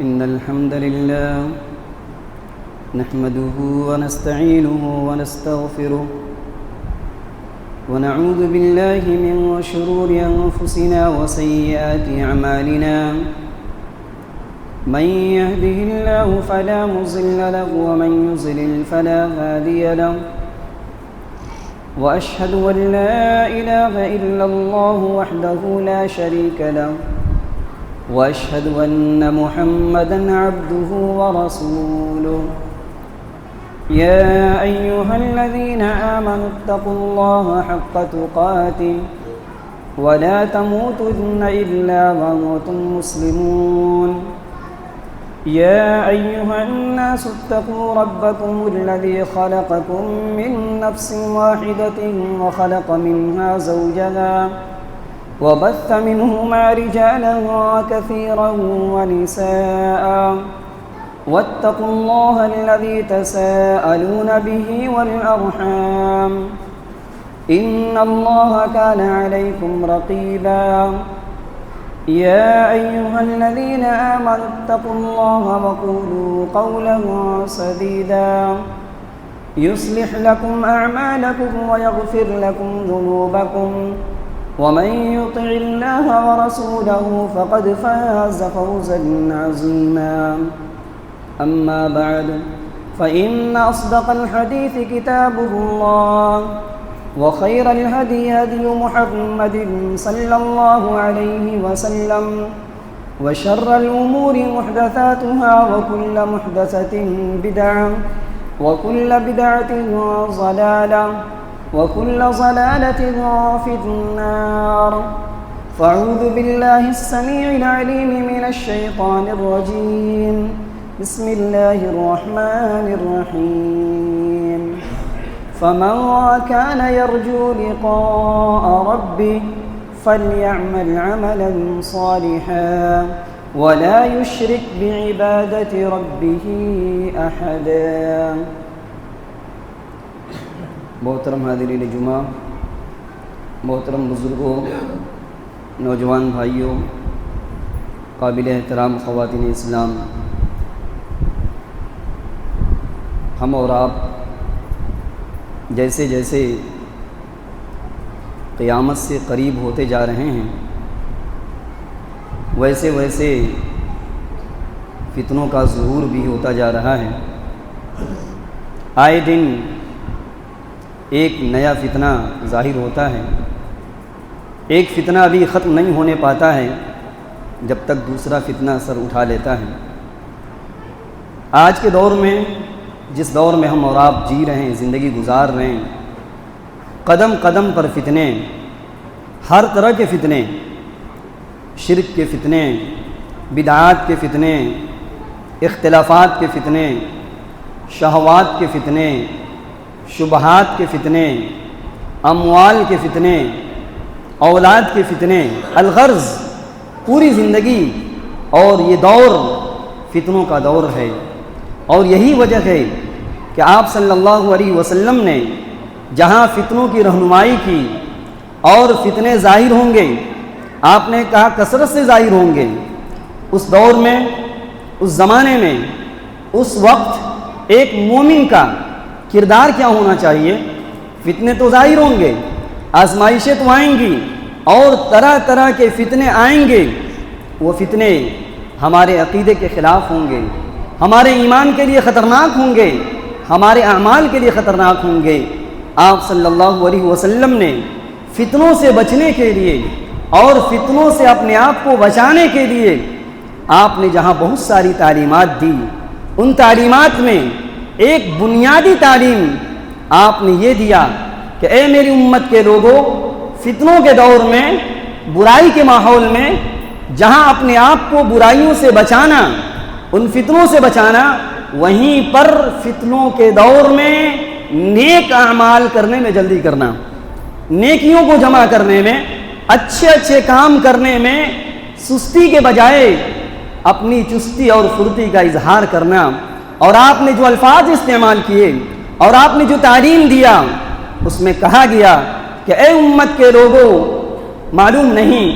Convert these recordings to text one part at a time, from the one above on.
إن الحمد لله نحمده ونستعينه ونستغفره ونعوذ بالله من شرور أنفسنا وسيئات أعمالنا من يهده الله فلا مضل له ومن يضلل فلا هادي له وأشهد أن لا إله إلا الله وحده لا شريك له وأشهد أن محمدًا عبده ورسوله يا أيها الذين آمنوا اتقوا الله حق تقاته ولا تموتن إلا وأنتم مسلمون يا أيها الناس اتقوا ربكم الذي خلقكم من نفس واحدة وخلق منها زوجها وبث منهما رجالا كثيرا ونساء واتقوا الله الذي تساءلون به والأرحام إن الله كان عليكم رقيبا يا أيها الذين آمنوا اتقوا الله وقولوا قولا سديدا يصلح لكم أعمالكم ويغفر لكم ذنوبكم ومن يطع الله ورسوله فقد فاز فوزا عظيما أما بعد فإن أصدق الحديث كتاب الله وخير الهدي هدي محمد صلى الله عليه وسلم وشر الأمور محدثاتها وكل محدثة بدعة وكل بدعة ضلالة وكل ضلالة في النار فأعوذ بالله السميع العليم من الشيطان الرجيم بسم الله الرحمن الرحيم فمن كان يرجو لقاء ربه فليعمل عملا صالحا ولا يشرك بعبادة ربه أحدا محترم حاضرین جمعہ، محترم بزرگوں، نوجوان بھائیوں، قابل احترام خواتین اسلام، ہم اور آپ جیسے جیسے قیامت سے قریب ہوتے جا رہے ہیں ویسے ویسے فتنوں کا ظہور بھی ہوتا جا رہا ہے۔ آئے دن ایک نیا فتنہ ظاہر ہوتا ہے، ایک فتنہ ابھی ختم نہیں ہونے پاتا ہے جب تک دوسرا فتنہ سر اٹھا لیتا ہے۔ آج کے دور میں، جس دور میں ہم اور آپ جی رہے ہیں، زندگی گزار رہے ہیں، قدم قدم پر فتنے، ہر طرح کے فتنے، شرک کے فتنے، بدعات کے فتنے، اختلافات کے فتنے، شہوات کے فتنے، شبہات کے فتنے، اموال کے فتنے، اولاد کے فتنے، الغرض پوری زندگی اور یہ دور فتنوں کا دور ہے۔ اور یہی وجہ ہے کہ آپ صلی اللہ علیہ وسلم نے جہاں فتنوں کی رہنمائی کی اور فتنے ظاہر ہوں گے، آپ نے کہا کثرت سے ظاہر ہوں گے۔ اس دور میں، اس زمانے میں، اس وقت ایک مومن کا کردار کیا ہونا چاہیے؟ فتنے تو ظاہر ہوں گے، آزمائشیں تو آئیں گی اور طرح طرح کے فتنے آئیں گے۔ وہ فتنے ہمارے عقیدے کے خلاف ہوں گے، ہمارے ایمان کے لیے خطرناک ہوں گے، ہمارے اعمال کے لیے خطرناک ہوں گے۔ آپ صلی اللہ علیہ وسلم نے فتنوں سے بچنے کے لیے اور فتنوں سے اپنے آپ کو بچانے کے لیے آپ نے جہاں بہت ساری تعلیمات دی، ان تعلیمات میں ایک بنیادی تعلیم آپ نے یہ دیا کہ اے میری امت کے لوگوں، فتنوں کے دور میں، برائی کے ماحول میں جہاں اپنے آپ کو برائیوں سے بچانا، ان فتنوں سے بچانا، وہیں پر فتنوں کے دور میں نیک اعمال کرنے میں جلدی کرنا، نیکیوں کو جمع کرنے میں، اچھے اچھے کام کرنے میں سستی کے بجائے اپنی چستی اور پھرتی کا اظہار کرنا۔ اور آپ نے جو الفاظ استعمال کیے اور آپ نے جو تعلیم دیا، اس میں کہا گیا کہ اے امت کے لوگوں، معلوم نہیں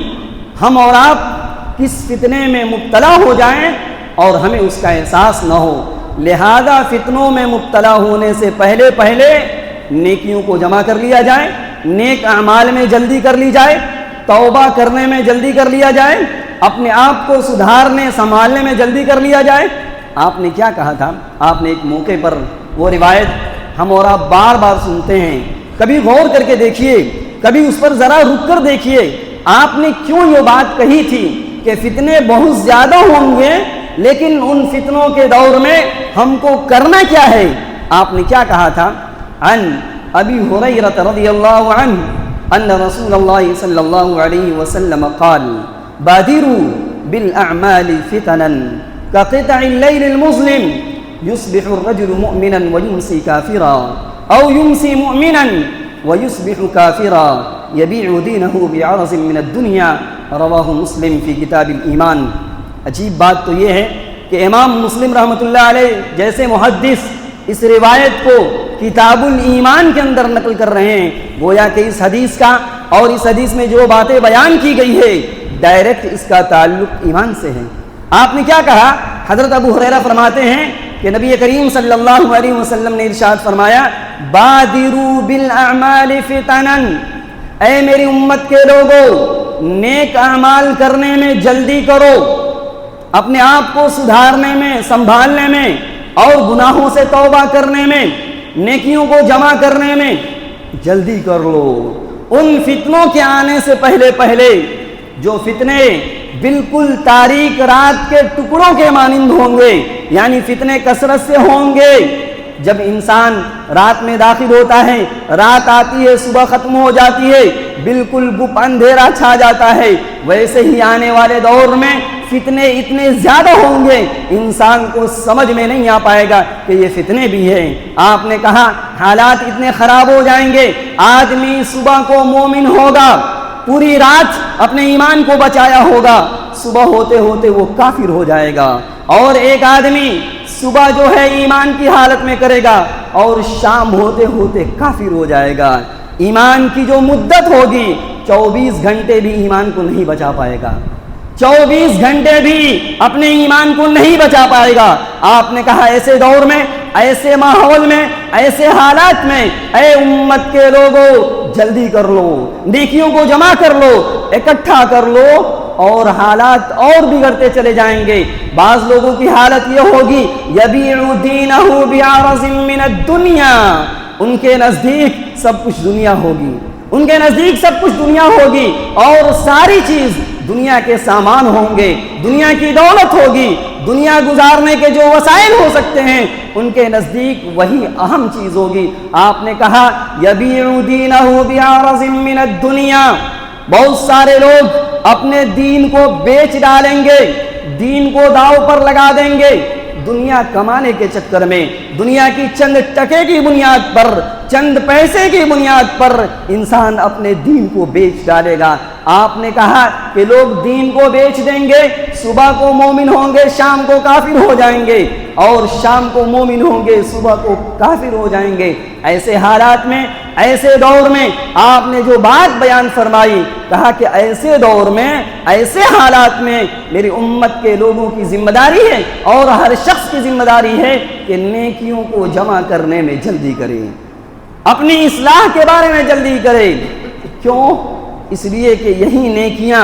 ہم اور آپ کس فتنے میں مبتلا ہو جائیں اور ہمیں اس کا احساس نہ ہو، لہذا فتنوں میں مبتلا ہونے سے پہلے نیکیوں کو جمع کر لیا جائے، نیک اعمال میں جلدی کر لی جائے، توبہ کرنے میں جلدی کر لیا جائے، اپنے آپ کو سدھارنے سنبھالنے میں جلدی کر لیا جائے۔ آپ نے کیا کہا تھا؟ آپ نے ایک موقع پر، وہ روایت ہم اور آپ بار بار سنتے ہیں، کبھی غور کر کے دیکھیے، کبھی اس پر ذرا رک کر دیکھیے، آپ نے کیوں یہ بات کہی تھی کہ فتنے بہت زیادہ ہوں گے، لیکن ان فتنوں کے دور میں ہم کو کرنا کیا ہے؟ آپ نے کیا کہا تھا؟ عن ابی ہریرہ رضی اللہ عنہ ان رسول اللہ صلی اللہ علیہ وسلم قال بادروا بالاعمال فتنا كقطع الليل المظلم يصبح الرجل مؤمنا ويمسي كافرا او يمسي مؤمنا ويصبح كافرا يبيع دينه بعرض من الدنيا رواہ مسلم فی کتاب الایمان۔ عجیب بات تو یہ ہے کہ امام مسلم رحمۃ اللہ علیہ جیسے محدث اس روایت کو کتاب الایمان کے اندر نقل کر رہے ہیں، گویا کہ اس حدیث کا اور اس حدیث میں جو باتیں بیان کی گئی ہے ڈائریکٹ اس کا تعلق ایمان سے ہے۔ آپ نے کیا کہا؟ حضرت ابو ہریرہ فرماتے ہیں کہ نبی کریم صلی اللہ علیہ وسلم نے ارشاد فرمایا بادروا بالاعمال فتنا، اے میری امت کے لوگوں نیک اعمال کرنے میں جلدی کرو، اپنے آپ کو سدھارنے میں سنبھالنے میں اور گناہوں سے توبہ کرنے میں، نیکیوں کو جمع کرنے میں جلدی کر لو۔ ان فتنوں کے آنے سے پہلے جو فتنے بالکل تاریک رات کے ٹکڑوں کے مانند ہوں گے، یعنی فتنے کثرت سے ہوں گے۔ جب انسان رات میں داخل ہوتا ہے، رات آتی ہے، صبح ختم ہو جاتی ہے، بالکل گپ اندھیرا چھا جاتا ہے، ویسے ہی آنے والے دور میں فتنے اتنے زیادہ ہوں گے انسان کو سمجھ میں نہیں آ پائے گا کہ یہ فتنے بھی ہیں۔ آپ نے کہا حالات اتنے خراب ہو جائیں گے، آدمی صبح کو مومن ہوگا، پوری رات اپنے ایمان کو بچایا ہوگا، صبح ہوتے ہوتے وہ کافر ہو جائے گا، اور ایک آدمی صبح جو ہے ایمان کی حالت میں کرے گا اور شام ہوتے ہوتے کافر ہو جائے گا۔ ایمان کی جو مدت ہوگی 24 گھنٹے بھی ایمان کو نہیں بچا پائے گا، 24 گھنٹے بھی اپنے ایمان کو نہیں بچا پائے گا۔ آپ نے کہا ایسے دور میں، ایسے ماحول میں، ایسے حالات میں اے امت کے لوگوں جلدی کر لو، نیکیوں کو جمع کر لو، اکٹھا کر لو، اور حالات اور بگڑتے چلے جائیں گے۔ بعض لوگوں کی حالت یہ ہوگی یبیع دینہ بعرض من الدنیا، ان کے نزدیک سب کچھ دنیا ہوگی، ان کے نزدیک سب کچھ دنیا ہوگی، اور ساری چیز دنیا کے سامان ہوں گے، دنیا کی دولت ہوگی، دنیا گزارنے کے جو وسائل ہو سکتے ہیں ان کے نزدیک وہی اہم چیز ہوگی۔ آپ نے کہا یبیع دینہ بعرض من الدنیا، بہت سارے لوگ اپنے دین کو بیچ ڈالیں گے، دین کو داؤ پر لگا دیں گے، دنیا کمانے کے چکر میں، دنیا کی چند ٹکے کی بنیاد پر، چند پیسے کی بنیاد پر انسان اپنے دین کو بیچ ڈالے گا۔ آپ نے کہا کہ لوگ دین کو بیچ دیں گے، صبح کو مومن ہوں گے، شام کو کافر ہو جائیں گے، اور شام کو مومن ہوں گے، صبح کو کافر ہو جائیں گے۔ ایسے حالات میں، ایسے دور میں آپ نے جو بات بیان فرمائی، کہا کہ ایسے دور میں، ایسے حالات میں میری امت کے لوگوں کی ذمہ داری ہے اور ہر شخص کی ذمہ داری ہے کہ نیکیوں کو جمع کرنے میں جلدی کرے، اپنی اصلاح کے بارے میں جلدی کرے۔ کیوں؟ اس لیے کہ یہی نیکیاں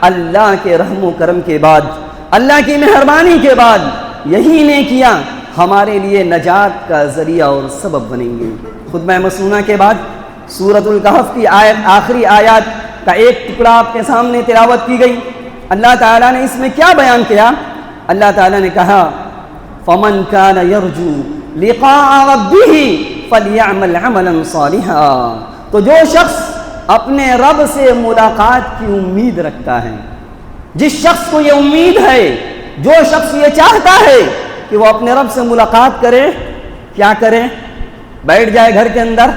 اللہ کے رحم و کرم کے بعد، اللہ کی مہربانی کے بعد، یہی نیکیاں ہمارے لیے نجات کا ذریعہ اور سبب بنیں گی۔ خطبہ مسنونہ کے بعد سورۃ الکہف کی آخری آیات کا ایک ٹکڑا آپ کے سامنے تلاوت کی گئی۔ اللہ تعالیٰ نے اس میں کیا بیان کیا؟ اللہ تعالیٰ نے کہا فَمَنْ كَانَ يَرْجُو لِقَاءَ رَبِّهِ فَلْيَعْمَلْ عَمَلًا صَالِحًا، تو جو شخص اپنے رب سے ملاقات کی امید رکھتا ہے، جس شخص کو یہ امید ہے، جو شخص یہ چاہتا ہے کہ وہ اپنے رب سے ملاقات کرے، کیا کرے؟ بیٹھ جائے گھر کے اندر،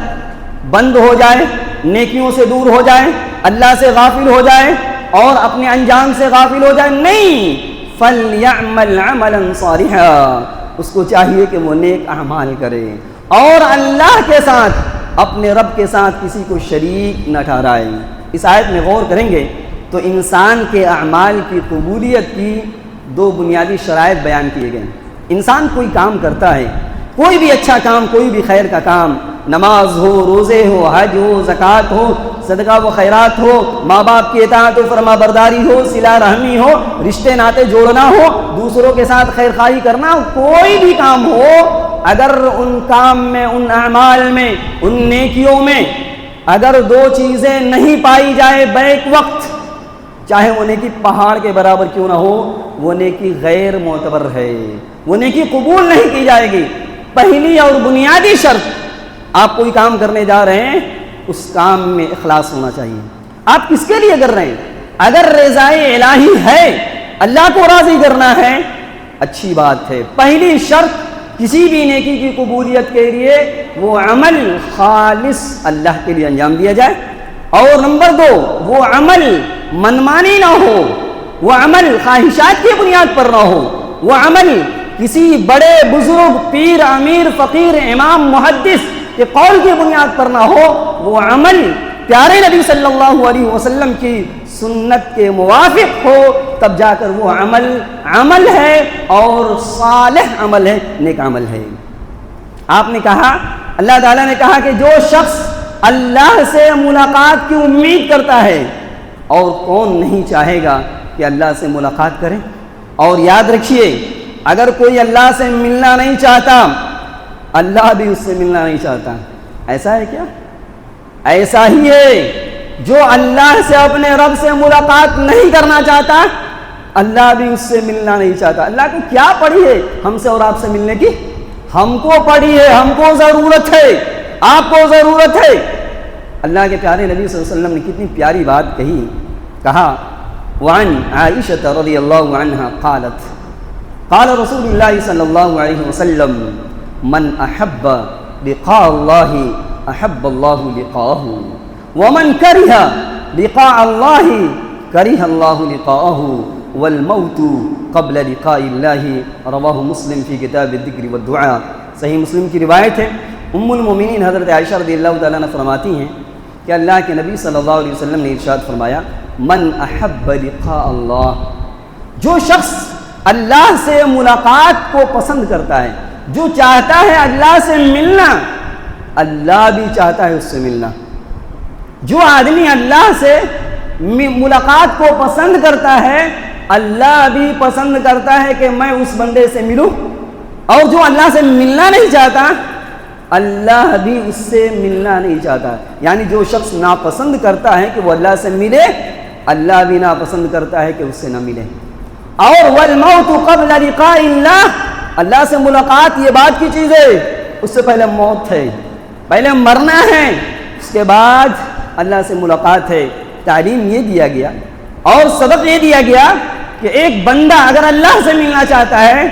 بند ہو جائے، نیکیوں سے دور ہو جائے، اللہ سے غافل ہو جائے اور اپنے انجام سے غافل ہو جائے؟ نہیں، فَلْيَعْمَلْ عَمَلًا صَالِحًا، اس کو چاہیے کہ وہ نیک اعمال کرے اور اللہ کے ساتھ، اپنے رب کے ساتھ کسی کو شریک نہ ٹھہرائے۔ اس آیت میں غور کریں گے تو انسان کے اعمال کی قبولیت کی دو بنیادی شرائط بیان کیے گئے. انسان کوئی کام کرتا ہے، کوئی بھی اچھا کام، کوئی بھی خیر کا کام، نماز ہو، روزے ہو، حج ہو، زکوٰۃ ہو، صدقہ و خیرات ہو، ماں باپ کی اطاعت و فرما برداری ہو، صلہ رحمی ہو، رشتے ناطے جوڑنا ہو، دوسروں کے ساتھ خیر خواہی کرنا ہو، کوئی بھی کام ہو، اگر ان کام میں، ان اعمال میں، ان نیکیوں میں اگر دو چیزیں نہیں پائی جائے بیک وقت، چاہے وہ نیکی پہاڑ کے برابر کیوں نہ ہو، وہ نیکی غیر معتبر ہے، وہ نیکی قبول نہیں کی جائے گی. پہلی اور بنیادی شرط، آپ کوئی کام کرنے جا رہے ہیں، اس کام میں اخلاص ہونا چاہیے. آپ کس کے لیے کر رہے ہیں؟ اگر رضائے الہی ہے، اللہ کو راضی کرنا ہے، اچھی بات ہے. پہلی شرط کسی بھی نیکی کی قبولیت کے لیے وہ عمل خالص اللہ کے لیے انجام دیا جائے. اور نمبر 2، وہ عمل منمانی نہ ہو، وہ عمل خواہشات کی بنیاد پر نہ ہو، وہ عمل کسی بڑے بزرگ پیر امیر فقیر امام محدث کے قول کی بنیاد پر نہ ہو، وہ عمل پیارے نبی صلی اللہ علیہ وسلم کی سنت کے موافق ہو، تب جا کر وہ عمل ہے اور صالح عمل ہے، نیک عمل ہے. آپ نے کہا، اللہ تعالیٰ نے کہا کہ جو شخص اللہ سے ملاقات کی امید کرتا ہے، اور کون نہیں چاہے گا کہ اللہ سے ملاقات کرے. اور یاد رکھیے، اگر کوئی اللہ سے ملنا نہیں چاہتا، اللہ بھی اس سے ملنا نہیں چاہتا. ایسا ہے کیا؟ ایسا ہی ہے. جو اللہ سے، اپنے رب سے ملاقات نہیں کرنا چاہتا، اللہ بھی اس سے ملنا نہیں چاہتا. اللہ کو کیا پڑی ہے ہم سے اور آپ سے ملنے کی؟ ہم کو پڑی ہے، ہم کو ضرورت ہے، آپ کو ضرورت ہے. اللہ کے پیارے نبی صلی اللہ علیہ وسلم نے کتنی پیاری بات کہی. کہا، وعن عائشہ رضی اللہ عنہا قالت قال رسول اللہ صلی اللہ علیہ وسلم من احب لقاء اللہ احب اللہ لقاءہ ومن کرہ لقاء اللہ کرہ اللہ لقاءہ والموت قبل لقاء اللہ. رواہ مسلم فی کتاب الذکر والدعاء. صحیح مسلم کی روایت ہے. ام المومنین حضرت عائشہ رضی اللہ تعالیٰ عنہ فرماتی ہیں کہ اللہ کے نبی صلی اللہ علیہ وسلم نے ارشاد فرمایا، من احب لقاء اللہ، جو شخص اللہ سے ملاقات کو پسند کرتا ہے، جو چاہتا ہے اللہ سے ملنا، اللہ بھی چاہتا ہے اس سے ملنا. جو آدمی اللہ سے ملاقات کو پسند کرتا ہے، اللہ بھی پسند کرتا ہے کہ میں اس بندے سے ملوں. اور جو اللہ سے ملنا نہیں چاہتا، اللہ بھی اس سے ملنا نہیں چاہتا. یعنی جو شخص ناپسند کرتا ہے کہ وہ اللہ سے ملے، اللہ بھی ناپسند کرتا ہے کہ اس سے نہ ملے. اور والموت قبل لقاء اللہ، اللہ سے ملاقات یہ بات کی چیز ہے، اس سے پہلے موت ہے، پہلے مرنا ہے، اس کے بعد اللہ سے ملاقات ہے. تعلیم یہ دیا گیا اور سبق یہ دیا گیا کہ ایک بندہ اگر اللہ سے ملنا چاہتا ہے،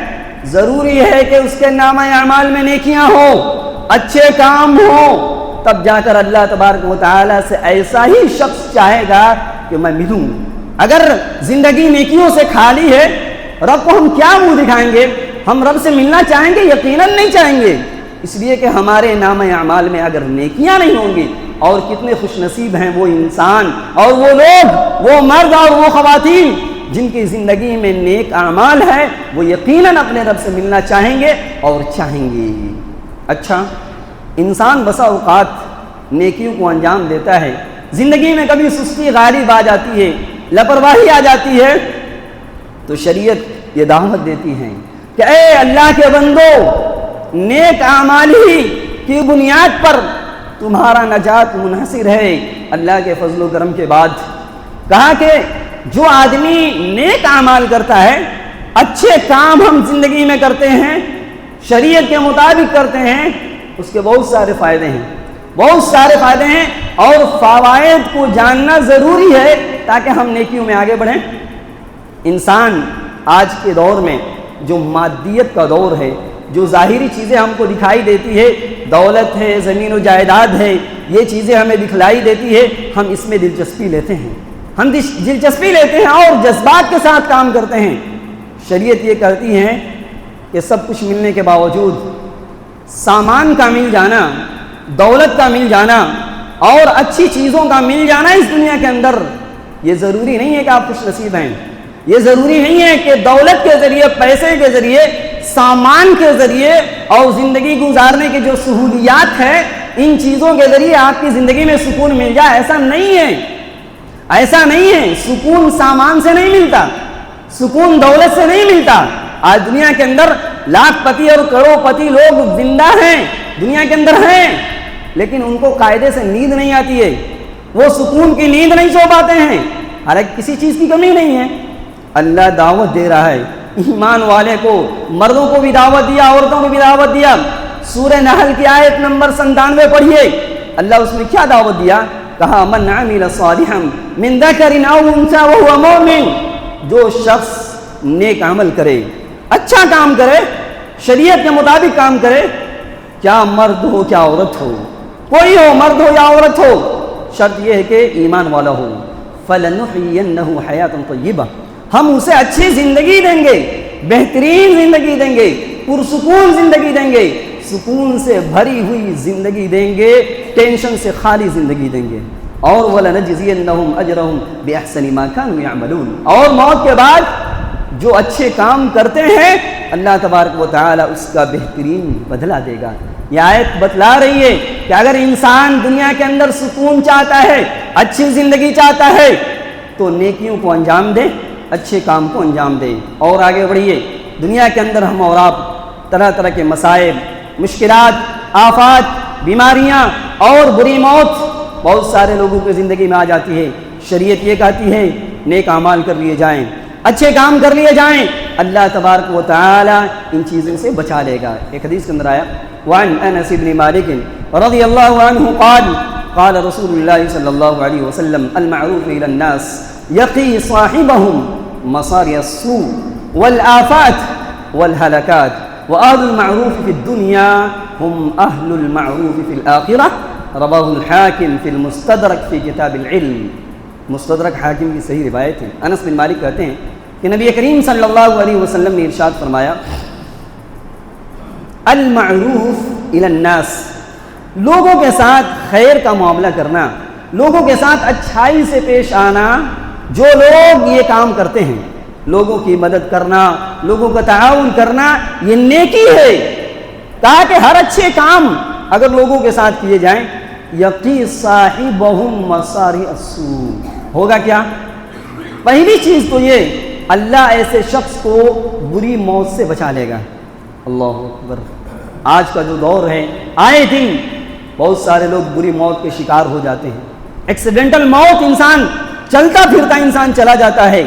ضروری ہے کہ اس کے نامہ اعمال میں نیکیاں ہوں، اچھے کام ہوں، تب جا کر اللہ تبارک و تعالیٰ سے ایسا ہی شخص چاہے گا کہ میں ملوں. اگر زندگی نیکیوں سے خالی ہے، رب کو ہم کیا منہ دکھائیں گے؟ ہم رب سے ملنا چاہیں گے؟ یقیناً نہیں چاہیں گے. اس لیے کہ ہمارے نام اعمال میں اگر نیکیاں نہیں ہوں گی، اور کتنے خوش نصیب ہیں وہ انسان اور وہ لوگ، وہ مرد اور وہ خواتین جن کی زندگی میں نیک اعمال ہے، وہ یقیناً اپنے رب سے ملنا چاہیں گے اور چاہیں گے. اچھا، انسان بسا اوقات نیکیوں کو انجام دیتا ہے، زندگی میں کبھی سستی غالب آ جاتی ہے، لاپرواہی آ جاتی ہے، تو شریعت یہ دعوت دیتی ہے کہ اے اللہ کے بندو، نیک اعمال ہی کی بنیاد پر تمہارا نجات منحصر ہے اللہ کے فضل و کرم کے بعد. کہا کہ جو آدمی نیک اعمال کرتا ہے، اچھے کام ہم زندگی میں کرتے ہیں، شریعت کے مطابق کرتے ہیں، اس کے بہت سارے فائدے ہیں، بہت سارے فائدے ہیں. اور فوائد کو جاننا ضروری ہے تاکہ ہم نیکیوں میں آگے بڑھیں. انسان آج کے دور میں جو مادیت کا دور ہے، جو ظاہری چیزیں ہم کو دکھائی دیتی ہے، دولت ہے، زمین و جائیداد ہے، یہ چیزیں ہمیں دکھلائی دیتی ہے، ہم اس میں دلچسپی لیتے ہیں، ہم دلچسپی لیتے ہیں اور جذبات کے ساتھ کام کرتے ہیں. شریعت یہ کہتی ہے کہ سب کچھ ملنے کے باوجود سامان کا مل جانا، دولت کا مل جانا اور اچھی چیزوں کا مل جانا اس دنیا کے اندر، یہ ضروری نہیں ہے کہ آپ خوش نصیب ہیں، یہ ضروری نہیں ہے کہ دولت کے ذریعے، پیسے کے ذریعے، سامان کے ذریعے اور زندگی گزارنے کی جو سہولیات ہے ان چیزوں کے ذریعے آپ کی زندگی میں سکون مل جائے. ایسا نہیں ہے، ایسا نہیں ہے. سکون سامان سے نہیں ملتا، سکون دولت سے نہیں ملتا. آج دنیا کے اندر لاکھ پتی اور کروڑ پتی لوگ زندہ ہیں، دنیا کے اندر ہیں، لیکن ان کو قاعدے سے نیند نہیں آتی ہے، وہ سکون کی نیند نہیں سو پاتے ہیں. حالانکہ کسی چیز کی کمی نہیں ہے. اللہ دعوت دے رہا ہے ایمان والے کو، مردوں کو بھی دعوت دیا، عورتوں کو بھی دعوت دیا. سورہ نحل کی آیت نمبر 97 پڑھیے. اللہ اس میں کیا دعوت دیا؟ کہا من عمل صالحا من ذکر او انثى وهو مؤمن. جو شخص نیک عمل کرے، اچھا کام کرے، شریعت کے مطابق کام کرے، کیا مرد ہو کیا عورت ہو، کوئی ہو، مرد ہو یا عورت ہو، شرط یہ ہے کہ ایمان والا ہو. فَلَنُحْيِيَنَّهُ حَيَاةً طَيِّبَةً. ہم اسے اچھی زندگی دیں گے، بہترین زندگی دیں گے، پرسکون زندگی دیں گے، سکون سے بھری ہوئی زندگی دیں گے، ٹینشن سے خالی زندگی دیں گے. اور وَلَنَجْزِيَنَّهُمْ أَجْرَهُمْ بِأَحْسَنِ مَا كَانُوا يَعْمَلُونَ. اور موت کے بعد جو اچھے کام کرتے ہیں اللہ تبارک و تعالی اس کا بہترین بدلہ دے گا. یہ آیت بتلا رہی ہے کہ اگر انسان دنیا کے اندر سکون چاہتا ہے، اچھی زندگی چاہتا ہے تو نیکیوں کو انجام دے، اچھے کام کو انجام دے. اور آگے بڑھیے. دنیا کے اندر ہم اور آپ طرح طرح کے مسائل، مشکلات، آفات، بیماریاں اور بری موت بہت سارے لوگوں کی زندگی میں آ جاتی ہے. شریعت یہ کہتی ہے نیک اعمال کر لیے جائیں، اچھے کام کر لیے جائیں، اللہ تبارک و تعالی ان چیزوں سے بچا لے گا. ایک حدیث کے اندر آیا وعن انس بن مالک رضی اللہ عنہ قال قال رسول اللہ صلی اللہ علیہ وسلم المعروف الى الناس یقی صاحبهم مصاري السوء والآفات والهلكات وأهل المعروف في الدنيا هم أهل المعروف في الآخرة. رواه الحاکم فی المستدرک فی کتاب العلم. مستدرک حاکم کی صحیح روایت ہے. انس بن مالک کہتے ہیں کہ نبی کریم صلی اللہ علیہ وسلم نے ارشاد فرمایا المعروف الی الناس، لوگوں کے ساتھ خیر کا معاملہ کرنا، لوگوں کے ساتھ اچھائی سے پیش آنا. جو لوگ یہ کام کرتے ہیں، لوگوں کی مدد کرنا، لوگوں کا تعاون کرنا، یہ نیکی ہے. کہا کہ ہر اچھے کام اگر لوگوں کے ساتھ کیے جائیں یقی صاحبہم مصاری السوء. ہوگا کیا؟ پہلی چیز تو یہ اللہ ایسے شخص کو بری موت سے بچا لے گا. اللہ اکبر. آج کا جو دور ہے آئے دن بہت سارے لوگ بری موت کے شکار ہو جاتے ہیں. ایکسیڈنٹل موت، انسان چلتا پھرتا انسان چلا جاتا ہے.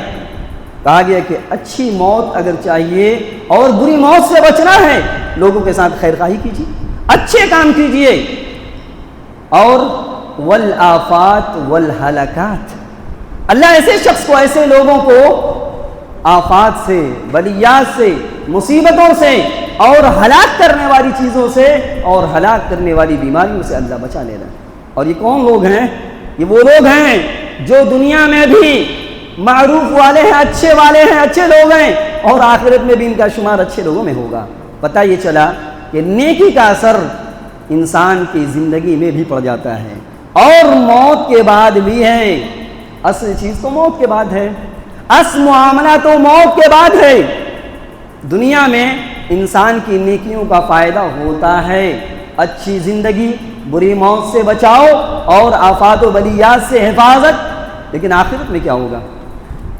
کہا گیا کہ اچھی موت اگر چاہیے اور بری موت سے بچنا ہے لوگوں کے ساتھ خیر خواہی کیجیے، اچھے کام کیجیے. اور والآفات والہلاکات، اللہ ایسے شخص کو، ایسے لوگوں کو آفات سے، بلیات سے، مصیبتوں سے اور ہلاک کرنے والی چیزوں سے اور ہلاک کرنے والی بیماریوں سے اللہ بچا لے رہا ہے. اور یہ کون لوگ ہیں؟ یہ وہ لوگ ہیں جو دنیا میں بھی معروف والے ہیں، اچھے والے ہیں، اچھے لوگ ہیں، اور آخرت میں بھی ان کا شمار اچھے لوگوں میں ہوگا. پتہ یہ چلا کہ نیکی کا اثر انسان کی زندگی میں بھی پڑ جاتا ہے اور موت کے بعد بھی ہے. اصل چیز تو موت کے بعد ہے، اصل معاملہ تو موت کے بعد ہے. دنیا میں انسان کی نیکیوں کا فائدہ ہوتا ہے، اچھی زندگی، بری موت سے بچاؤ اور آفات و بلیات سے حفاظت. لیکن آخرت میں کیا ہوگا؟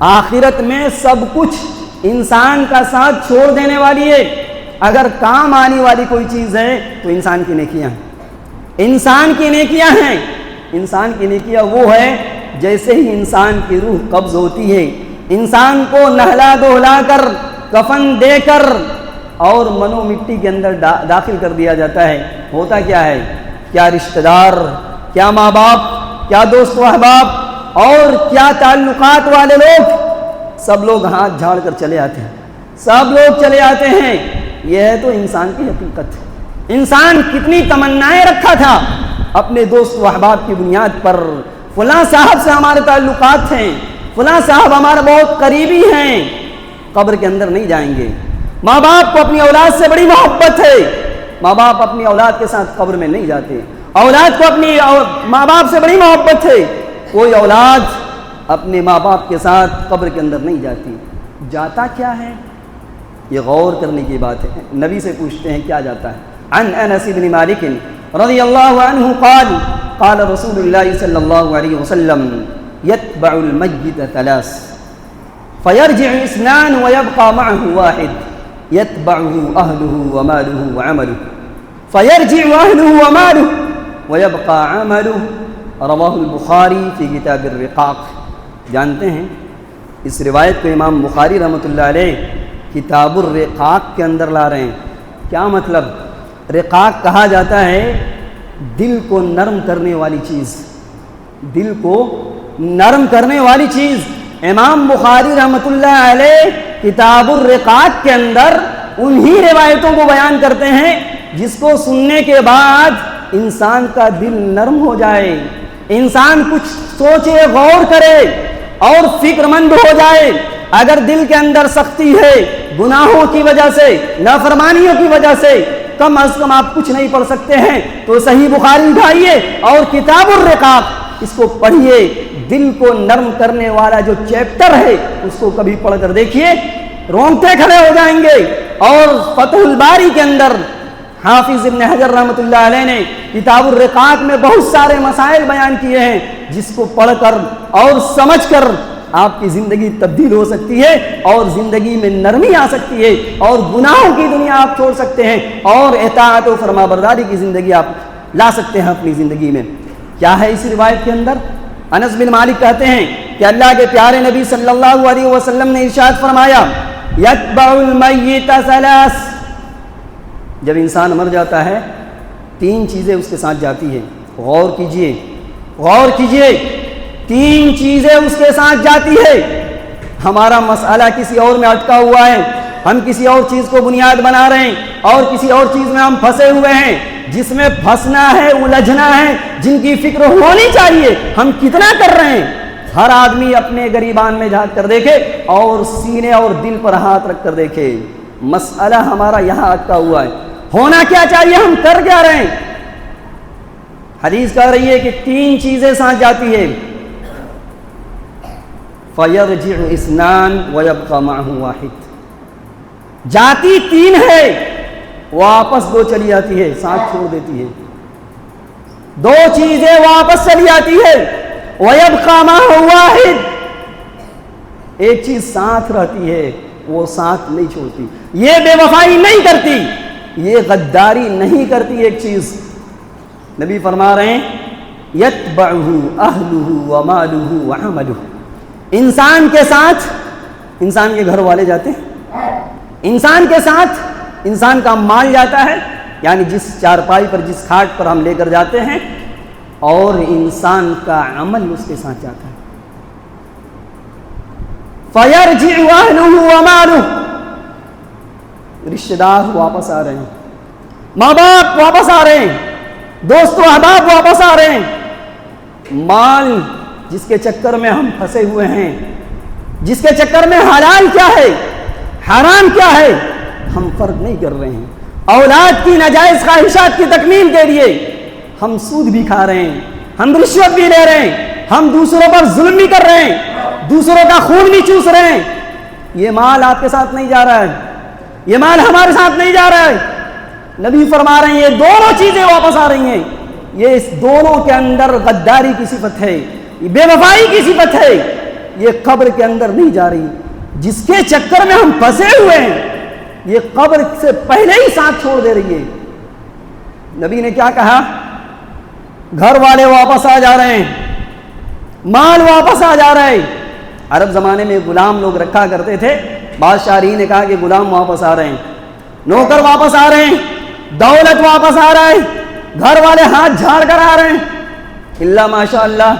آخرت میں سب کچھ انسان کا ساتھ چھوڑ دینے والی ہے. اگر کام آنے والی کوئی چیز ہے تو انسان کی نیکیاں ہیں. انسان کی نیکیاں ہیں. انسان کی نیکیاں وہ ہے جیسے ہی انسان کی روح قبض ہوتی ہے، انسان کو نہلا دھلا کر، کفن دے کر اور منو مٹی کے اندر داخل کر دیا جاتا ہے. ہوتا کیا ہے؟ کیا رشتہ دار، کیا ماں باپ، کیا دوست و احباب اور کیا تعلقات والے لوگ، سب لوگ ہاتھ جھاڑ کر چلے آتے ہیں، سب لوگ چلے آتے ہیں. یہ ہے تو انسان کی حقیقت. انسان کتنی تمنائیں رکھا تھا اپنے دوست و احباب کی بنیاد پر، فلاں صاحب سے ہمارے تعلقات ہیں، فلاں صاحب ہمارے بہت قریبی ہیں. قبر کے اندر نہیں جائیں گے. ماں باپ کو اپنی اولاد سے بڑی محبت ہے، ماں باپ اپنی اولاد کے ساتھ قبر میں نہیں جاتے. اولاد کو اپنی ماں باپ سے بڑی محبت ہے. کوئی اولاد اپنے ماں باپ کے ساتھ قبر کے اندر نہیں جاتی. جاتا کیا ہے؟ یہ غور کرنے کی بات ہے. نبی سے پوچھتے ہیں کیا جاتا ہے. عن انس بن مالک رضی اللہ عنہ قال قال رسول اللہ صلی اللہ علیہ وسلم يتبع المیت ثلاث فيرجع اثنان ويبقى معه واحد يتبعه اهله وماله وعمله فيرجع اهله وماله ويبقى عمله رواه البخاری فی کتاب الرقاق. جانتے ہیں اس روایت کو امام بخاری رحمۃ اللہ علیہ کتاب الرقاق کے اندر لا رہے ہیں. کیا مطلب؟ رقاق کہا جاتا ہے دل کو نرم کرنے والی چیز. دل کو نرم کرنے والی چیز. امام بخاری رحمۃ اللہ علیہ کتاب الرقاق کے اندر انہی روایتوں کو بیان کرتے ہیں جس کو سننے کے بعد انسان کا دل نرم ہو جائے, انسان کچھ سوچے, غور کرے اور فکر مند ہو جائے. اگر دل کے اندر سختی ہے گناہوں کی وجہ سے, نافرمانیوں کی وجہ سے, کم از کم آپ کچھ نہیں پڑھ سکتے ہیں تو صحیح بخاری اٹھائیے اور کتاب الرقاق اس کو پڑھیے. دل کو نرم کرنے والا جو چیپٹر ہے اس کو کبھی پڑھ کر دیکھیے, رونگٹے کھڑے ہو جائیں گے. اور فتح الباری کے اندر حافظ ابن حجر رحمۃ اللہ علیہ نے کتاب الرقاق میں بہت سارے مسائل بیان کیے ہیں جس کو پڑھ کر اور سمجھ کر آپ کی زندگی تبدیل ہو سکتی ہے اور زندگی میں نرمی آ سکتی ہے اور گناہوں کی دنیا آپ چھوڑ سکتے ہیں اور اطاعت و فرما برداری کی زندگی آپ لا سکتے ہیں اپنی زندگی میں. کیا ہے اس روایت کے اندر؟ انس بن مالک کہتے ہیں کہ اللہ کے پیارے نبی صلی اللہ علیہ وسلم نے ارشاد فرمایا یتبع المیت ثلاث. جب انسان مر جاتا ہے تین چیزیں اس کے ساتھ جاتی ہیں. غور کیجئے, غور کیجئے, تین چیزیں اس کے ساتھ جاتی ہے. ہمارا مسئلہ کسی اور میں اٹکا ہوا ہے, ہم کسی اور چیز کو بنیاد بنا رہے ہیں اور کسی اور چیز میں ہم پھنسے ہوئے ہیں. جس میں پھنسنا ہے, الجھنا ہے, جن کی فکر ہونی چاہیے ہم کتنا کر رہے ہیں. ہر آدمی اپنے گریبان میں جھانک کر دیکھے اور سینے اور دل پر ہاتھ رکھ کر دیکھے. مسئلہ ہمارا یہاں اٹکا ہوا ہے. ہونا کیا چاہیے, ہم کر کیا رہے ہیں؟ حدیث کہہ رہی ہے کہ تین چیزیں ساتھ جاتی ہے. فَيَرْجِعُ اثْنَانُ وَيَبْقَى مَعَهُ وَاحِدٌ. جاتی تین ہے, واپس دو چلی جاتی ہے, ساتھ چھوڑ دیتی ہے. دو چیزیں واپس چلی جاتی ہے. وَيَبْقَى مَعَهُ وَاحِدٌ. ایک چیز ساتھ رہتی ہے, وہ ساتھ نہیں چھوڑتی. یہ بے وفائی نہیں کرتی, یہ غداری نہیں کرتی. ایک چیز نبی فرما رہے ہیں یتبعہ اہلہ ومالہ وعملہ. انسان کے ساتھ انسان کے گھر والے جاتے ہیں, انسان کے ساتھ انسان کا مال جاتا ہے, یعنی جس چارپائی پر, جس کھاٹ پر ہم لے کر جاتے ہیں, اور انسان کا عمل اس کے ساتھ جاتا ہے. فَيَرْجِعُ أَهْلُهُ وَمَالُهُ. رشتہ دار واپس آ رہے ہیں, ماں باپ واپس آ رہے ہیں, دوست و احباب واپس آ رہے ہیں. مال جس کے چکر میں ہم پھنسے ہوئے ہیں, جس کے چکر میں حلال کیا ہے حرام کیا ہے ہم فرق نہیں کر رہے ہیں. اولاد کی ناجائز خواہشات کی تکمیل کے لیے ہم سود بھی کھا رہے ہیں, ہم رشوت بھی لے رہے ہیں, ہم دوسروں پر ظلم بھی کر رہے ہیں, دوسروں کا خون بھی چوس رہے ہیں. یہ مال آپ کے ساتھ نہیں جا رہا ہے, یہ مال ہمارے ساتھ نہیں جا رہا ہے. نبی فرما رہے ہیں یہ دونوں چیزیں واپس آ رہی ہیں. یہ اس دونوں کے اندر غداری کی صفت ہے, یہ بے وفائی کی صفت ہے, یہ قبر کے اندر نہیں جا رہی. جس کے چکر میں ہم پھنسے ہوئے ہیں یہ قبر سے پہلے ہی ساتھ چھوڑ دے رہی ہے. نبی نے کیا کہا؟ گھر والے واپس آ جا رہے ہیں, مال واپس آ جا رہا ہے. عرب زمانے میں غلام لوگ رکھا کرتے تھے. بادشاہ نے کہا کہ غلام واپس آ رہے ہیں, نوکر واپس آ رہے ہیں, دولت واپس آ رہا ہے, گھر والے ہاتھ جھاڑ کر آ رہے ہیں. اللہ ماشاء اللہ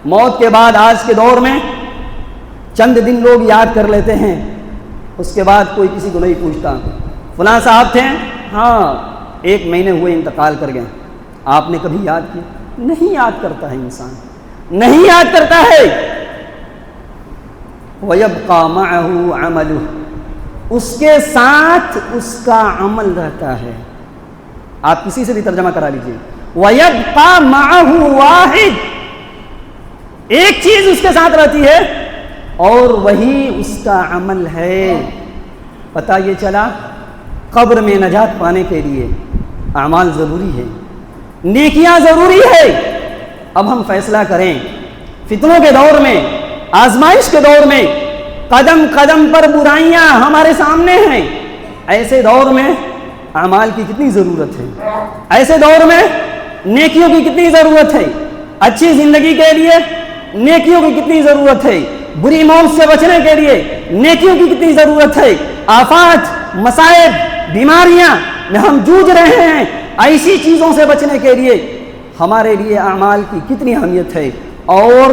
موت کے بعد آج کے دور میں چند دن لوگ یاد کر لیتے ہیں, اس کے بعد کوئی کسی کو نہیں پوچھتا. فلاں صاحب تھے, ہاں 1 مہینے ہوئے انتقال کر گئے, آپ نے کبھی یاد کیا؟ نہیں یاد کرتا ہے انسان, نہیں یاد کرتا ہے. وَيَبْقَى مَعَهُ عَمَلُهُ. اس کے ساتھ اس کا عمل رہتا ہے. آپ کسی سے بھی ترجمہ کرا لیجئے. وَيَبْقَى مَعَهُ وَاحِدٌ. ایک چیز اس کے ساتھ رہتی ہے اور وہی اس کا عمل ہے۔ پتہ یہ چلا قبر میں نجات پانے کے لیے اعمال ضروری ہے، نیکیاں ضروری ہے۔ اب ہم فیصلہ کریں، فتنوں کے دور میں، آزمائش کے دور میں قدم قدم پر برائیاں ہمارے سامنے ہیں، ایسے دور میں اعمال کی کتنی ضرورت ہے، ایسے دور میں نیکیوں کی کتنی ضرورت ہے، اچھی زندگی کے لیے نیکیوں کی کتنی ضرورت ہے، بری موت سے بچنے کے لیے نیکیوں کی کتنی ضرورت ہے۔ آفات، مصائب، بیماریاں میں ہم جوجھ رہے ہیں، ایسی چیزوں سے بچنے کے لیے ہمارے لیے اعمال کی کتنی اہمیت ہے۔ اور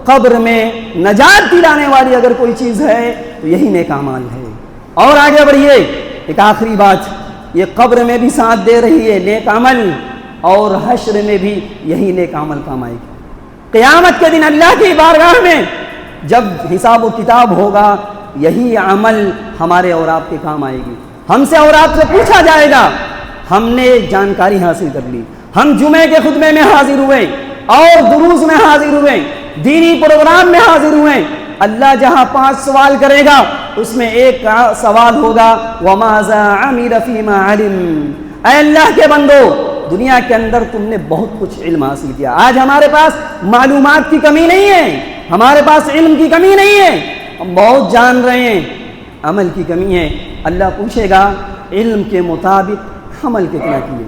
قبر میں نجات دلانے والی اگر کوئی چیز ہے تو یہی نیک اعمال ہے۔ اور آگے بڑھیے، ایک آخری بات، یہ قبر میں بھی ساتھ دے رہی ہے نیک عمل، اور حشر میں بھی یہی نیک عمل کام آئے گی۔ قیامت کے دن اللہ کی بارگاہ میں جب حساب و کتاب ہوگا، یہی عمل ہمارے اور آپ کے کام آئے گی۔ ہم سے اور آپ سے پوچھا جائے گا، ہم نے جانکاری حاصل کر لی، ہم جمعے کے خطبے میں حاضر ہوئے اور دروس میں حاضر ہوئے، دینی پروگرام میں حاضر ہوئے۔ اللہ جہاں 5 سوال کرے گا، اس میں ایک سوال ہوگا وَمَاذَا عَمِلَ فِيمَا عَلِمَ۔ اے اللہ کے بندو، دنیا کے اندر تم نے بہت کچھ علم حاصل کیا، آج ہمارے پاس معلومات کی کمی نہیں ہے، ہمارے پاس علم کی کمی نہیں ہے، ہم بہت جان رہے ہیں، عمل کی کمی ہے۔ اللہ پوچھے گا علم کے مطابق عمل کتنا کیے،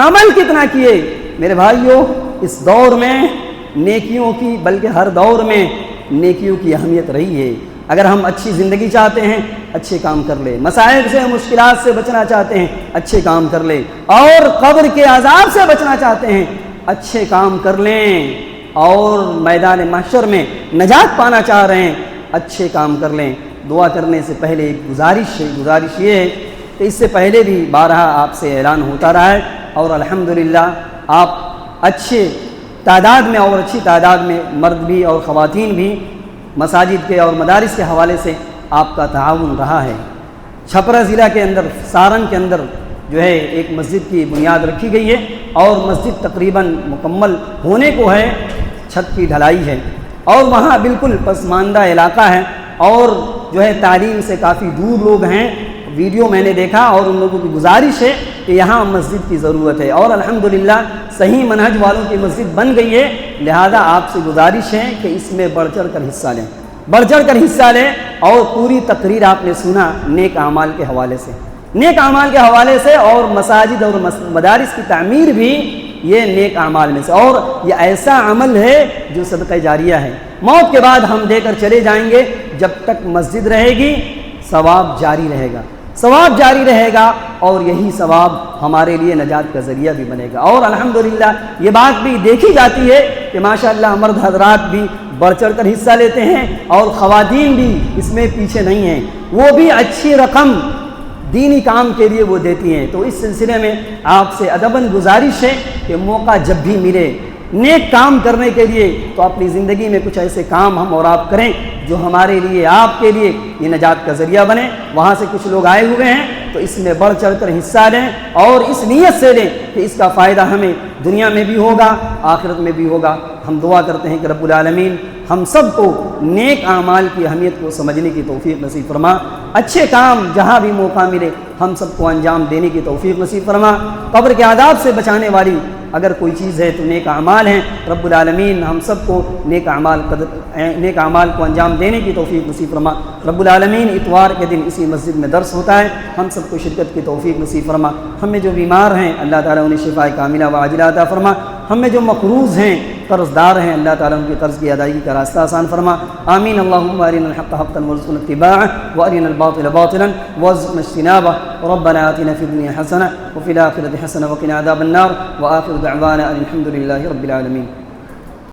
عمل کتنا کیے۔ میرے بھائیوں، اس دور میں نیکیوں کی، بلکہ ہر دور میں نیکیوں کی اہمیت رہی ہے۔ اگر ہم اچھی زندگی چاہتے ہیں، اچھے کام کر لیں، مسائل سے، مشکلات سے بچنا چاہتے ہیں، اچھے کام کر لیں، اور قبر کے عذاب سے بچنا چاہتے ہیں، اچھے کام کر لیں، اور میدان محشر میں نجات پانا چاہ رہے ہیں، اچھے کام کر لیں۔ دعا کرنے سے پہلے ایک گزارش یہ ہے کہ اس سے پہلے بھی بارہا آپ سے اعلان ہوتا رہا ہے، اور الحمدللہ آپ اچھے تعداد میں اور اچھی تعداد میں مرد بھی اور خواتین بھی مساجد کے اور مدارس کے حوالے سے آپ کا تعاون رہا ہے۔ چھپرا ضلع کے اندر، سارن کے اندر جو ہے ایک مسجد کی بنیاد رکھی گئی ہے، اور مسجد تقریباً مکمل ہونے کو ہے، چھت کی ڈھلائی ہے، اور وہاں بالکل پسماندہ علاقہ ہے، اور جو ہے تعلیم سے کافی دور لوگ ہیں۔ ویڈیو میں نے دیکھا، اور ان لوگوں کی گزارش ہے کہ یہاں مسجد کی ضرورت ہے، اور الحمدللہ صحیح منہج والوں کی مسجد بن گئی ہے۔ لہذا آپ سے گزارش ہے کہ اس میں بڑھ چڑھ کر حصہ لیں، بڑھ چڑھ کر حصہ لیں، اور پوری تقریر آپ نے سنا نیک اعمال کے حوالے سے، نیک اعمال کے حوالے سے، اور مساجد اور مدارس کی تعمیر بھی یہ نیک اعمال میں سے، اور یہ ایسا عمل ہے جو صدقہ جاریہ ہے، موت کے بعد ہم دے کر چلے جائیں گے، جب تک مسجد رہے گی ثواب جاری رہے گا، ثواب جاری رہے گا، اور یہی ثواب ہمارے لیے نجات کا ذریعہ بھی بنے گا۔ اور الحمدللہ یہ بات بھی دیکھی جاتی ہے کہ ماشاءاللہ مرد حضرات بھی بڑھ چڑھ کر حصہ لیتے ہیں، اور خواتین بھی اس میں پیچھے نہیں ہیں، وہ بھی اچھی رقم دینی کام کے لیے وہ دیتی ہیں۔ تو اس سلسلے میں آپ سے ادباً گزارش ہے کہ موقع جب بھی ملے نیک کام کرنے کے لیے، تو اپنی زندگی میں کچھ ایسے کام ہم اور آپ کریں جو ہمارے لیے، آپ کے لیے یہ نجات کا ذریعہ بنے۔ وہاں سے کچھ لوگ آئے ہوئے ہیں، تو اس میں بڑھ چڑھ کر حصہ لیں، اور اس نیت سے لیں کہ اس کا فائدہ ہمیں دنیا میں بھی ہوگا، آخرت میں بھی ہوگا۔ ہم دعا کرتے ہیں کہ رب العالمین ہم سب کو نیک اعمال کی اہمیت کو سمجھنے کی توفیق نصیب فرما، اچھے کام جہاں بھی موقع ملے ہم سب کو انجام دینے کی توفیق نصیب فرما۔ قبر کے عذاب سے بچانے والی اگر کوئی چیز ہے تو نیک اعمال ہیں۔ رب العالمین ہم سب کو نیک اعمال کو انجام دینے کی توفیق نصیب فرما۔ رب العالمین اتوار کے دن اسی مسجد میں درس ہوتا ہے، ہم سب کو شرکت کی توفیق نصیب فرما۔ ہم میں جو بیمار ہیں اللہ تعالیٰ انہیں شفاء کاملہ و عاجلہ عطا فرما۔ ہم میں جو مقروض ہیں، قرض دار ہیں، اللہ تعالیٰ ان کے قرض کی ادائیگی کا راستہ آسان فرما۔ آمین۔ اللہم ارنا الحق حقا وارزقنا اتباعه وارنا الباطل باطلا وارزقنا اجتنابه ربنا آتنا في الدنيا حسنة وفي الآخرة حسنة وقنا عذاب النار وآخر دعوانا أن الحمد لله رب العالمين۔